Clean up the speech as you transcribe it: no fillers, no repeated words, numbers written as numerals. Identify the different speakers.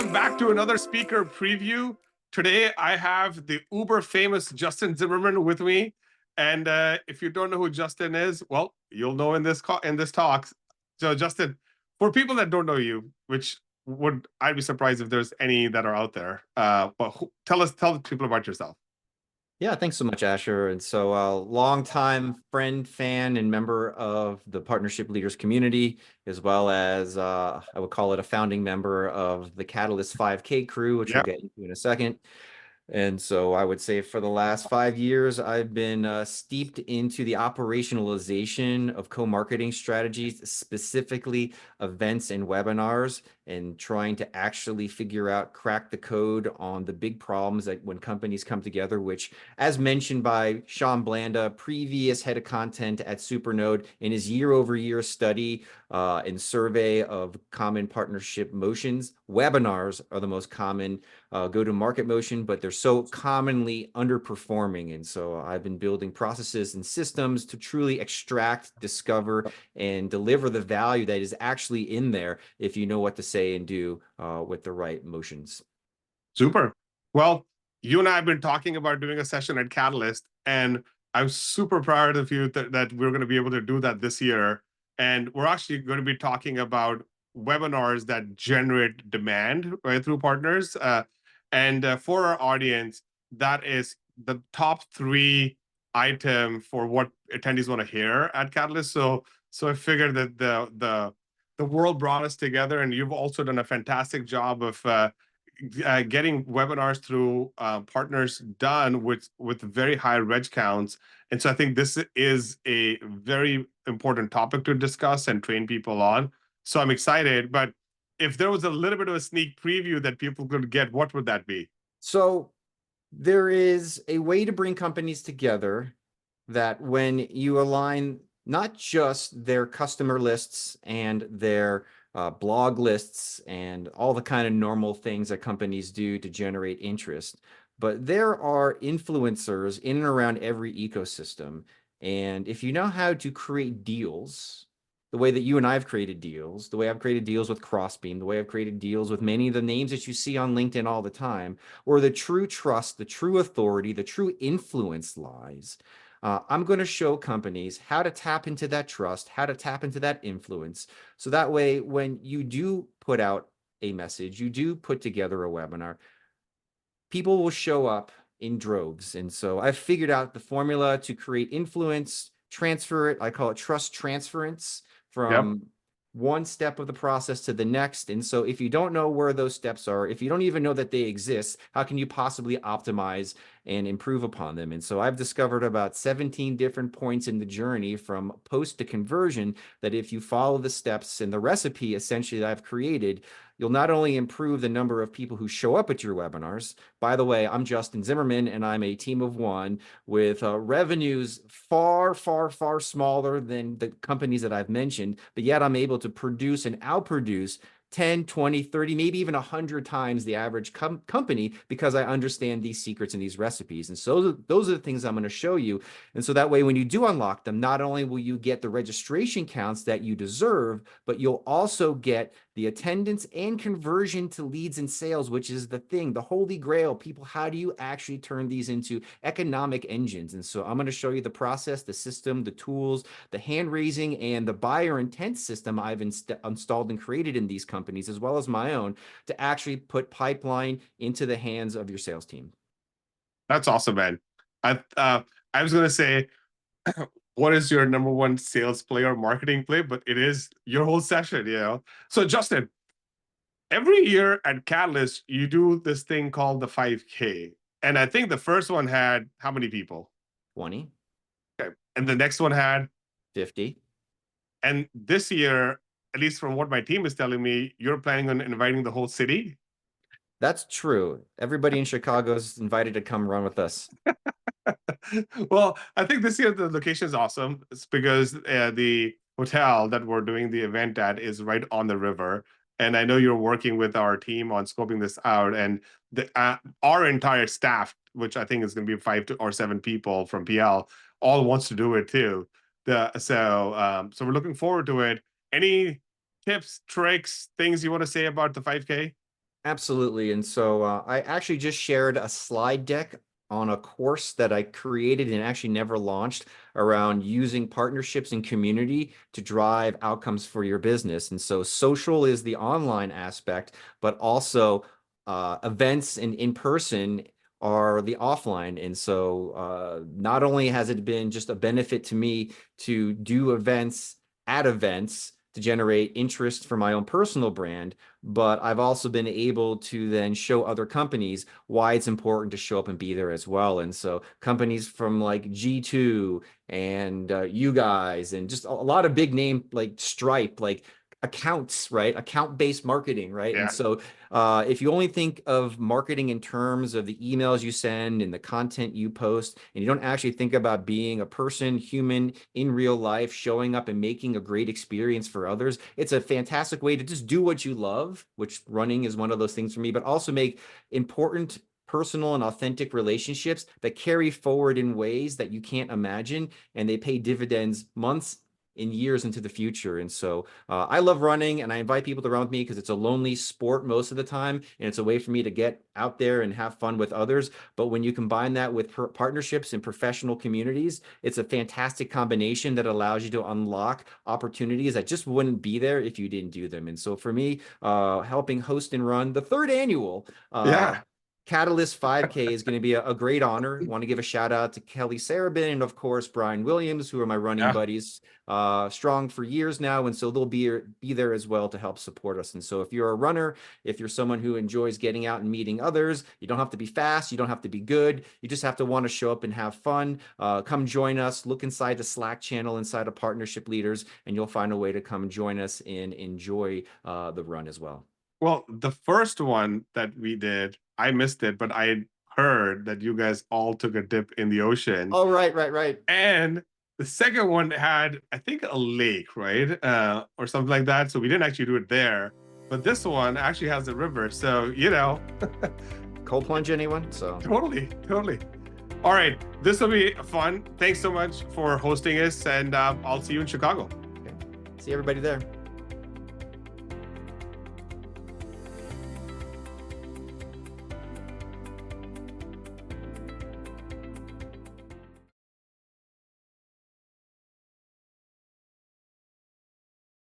Speaker 1: Welcome back to another speaker preview. Today, I have the uber famous Justin Zimmerman with me. And if you don't know who Justin is, well, you'll know in this talk. So, Justin, for people that don't know you, which I'd be surprised if there's any that are out there. Tell people about yourself.
Speaker 2: Yeah, thanks so much, Asher. And so, longtime friend, fan, and member of the Partnership Leaders community, as well as I would call it a founding member of the Catalyst 5K crew, which we'll
Speaker 1: Yeah.
Speaker 2: get into in a second. And so I would say for the last 5 years, I've been steeped into the operationalization of co-marketing strategies, specifically events and webinars, and trying to actually figure out, crack the code on the big problems that when companies come together, which, as mentioned by Sean Blanda, previous head of content at Supernode, in his year-over-year study and survey of common partnership motions, webinars are the most common go-to-market motion, but they're so commonly underperforming. And so I've been building processes and systems to truly extract, discover, and deliver the value that is actually in there if you know what to say and do with the right motions.
Speaker 1: Super. Well, you and I have been talking about doing a session at Catalyst, and I'm super proud of you that we're going to be able to do that this year. And we're actually going to be talking about webinars that generate demand, right, through partners. And for our audience, that is the top three item for what attendees want to hear at Catalyst. So I figured that the world brought us together, and you've also done a fantastic job of getting webinars through partners done with very high reg counts. And so I think this is a very important topic to discuss and train people on. So I'm excited. But if there was a little bit of a sneak preview that people could get, what would that be?
Speaker 2: So there is a way to bring companies together that when you align not just their customer lists and their blog lists and all the kind of normal things that companies do to generate interest, but there are influencers in and around every ecosystem. And if you know how to create deals, the way that you and I have created deals, the way I've created deals with Crossbeam, the way I've created deals with many of the names that you see on LinkedIn all the time, where the true trust, the true authority, the true influence lies. I'm going to show companies how to tap into that trust, how to tap into that influence. So that way, when you do put out a message, you do put together a webinar, people will show up in droves. And so I've figured out the formula to create influence, transfer it. I call it trust transference
Speaker 1: Yep.
Speaker 2: from one step of the process to the next. And so if you don't know where those steps are, if you don't even know that they exist, how can you possibly optimize and improve upon them? And so I've discovered about 17 different points in the journey from post to conversion that if you follow the steps and the recipe essentially that I've created, you'll not only improve the number of people who show up at your webinars. By the way, I'm Justin Zimmerman, and I'm a team of one with revenues far, far, far smaller than the companies that I've mentioned, but yet I'm able to produce and outproduce 10, 20, 30, maybe even 100 times the average company because I understand these secrets and these recipes. And so those are the things I'm going to show you. And so that way, when you do unlock them, not only will you get the registration counts that you deserve, but you'll also get the attendance and conversion to leads and sales, which is the thing, the holy grail. People, how do you actually turn these into economic engines? And so I'm going to show you the process, the system, the tools, the hand raising, and the buyer intent system I've installed and created in these companies, as well as my own, to actually put pipeline into the hands of your sales team.
Speaker 1: That's awesome, man. I was going to say, what is your number one sales play or marketing play? But it is your whole session, you know? So, Justin, every year at Catalyst, you do this thing called the 5K. And I think the first one had how many people?
Speaker 2: 20,
Speaker 1: Okay. And the next one had,
Speaker 2: 50.
Speaker 1: and this year, at least from what my team is telling me, you're planning on inviting the whole city.
Speaker 2: That's true. Everybody in Chicago is invited to come run with us.
Speaker 1: Well, I think this year the location is awesome. It's because the hotel that we're doing the event at is right on the river. And I know you're working with our team on scoping this out. And our entire staff, which I think is going to be 5 or 7 people from PL, all wants to do it too. So we're looking forward to it. Any tips, tricks, things you want to say about the 5K?
Speaker 2: Absolutely. And so I actually just shared a slide deck on a course that I created and actually never launched around using partnerships and community to drive outcomes for your business. And so social is the online aspect, but also events and in person are the offline. And so not only has it been just a benefit to me to do events at events to generate interest for my own personal brand, but I've also been able to then show other companies why it's important to show up and be there as well. And so companies from like G2 and you guys and just a lot of big name like Stripe, like accounts, right? Account-based marketing, right? And
Speaker 1: Yeah.
Speaker 2: so if you only think of marketing in terms of the emails you send and the content you post, and you don't actually think about being a person, human in real life, showing up and making a great experience for others, it's a fantastic way to just do what you love, which running is one of those things for me, but also make important personal and authentic relationships that carry forward in ways that you can't imagine, and they pay dividends months and years into the future. And so I love running, and I invite people to run with me because it's a lonely sport most of the time, and it's a way for me to get out there and have fun with others. But when you combine that with partnerships and professional communities, it's a fantastic combination that allows you to unlock opportunities that just wouldn't be there if you didn't do them. And so for me, helping host and run the third annual
Speaker 1: Yeah.
Speaker 2: Catalyst 5K is going to be a great honor. Want to give a shout out to Kelly Sarabin and of course Brian Williams, who are my running
Speaker 1: Yeah.
Speaker 2: buddies, strong for years now, and so they'll be there as well to help support us. And so if you're a runner, if you're someone who enjoys getting out and meeting others, you don't have to be fast, you don't have to be good, you just have to want to show up and have fun. Come join us. Look inside the Slack channel inside of Partnership Leaders, and you'll find a way to come join us and enjoy the run as well.
Speaker 1: Well, the first one that we did, I missed it, but I heard that you guys all took a dip in the ocean.
Speaker 2: Oh, right.
Speaker 1: And the second one had, I think, a lake, right? Or something like that. So we didn't actually do it there. But this one actually has a river. So,
Speaker 2: Cold plunge, anyone? So
Speaker 1: totally. All right. This will be fun. Thanks so much for hosting us. And I'll see you in Chicago.
Speaker 2: okay. See everybody there.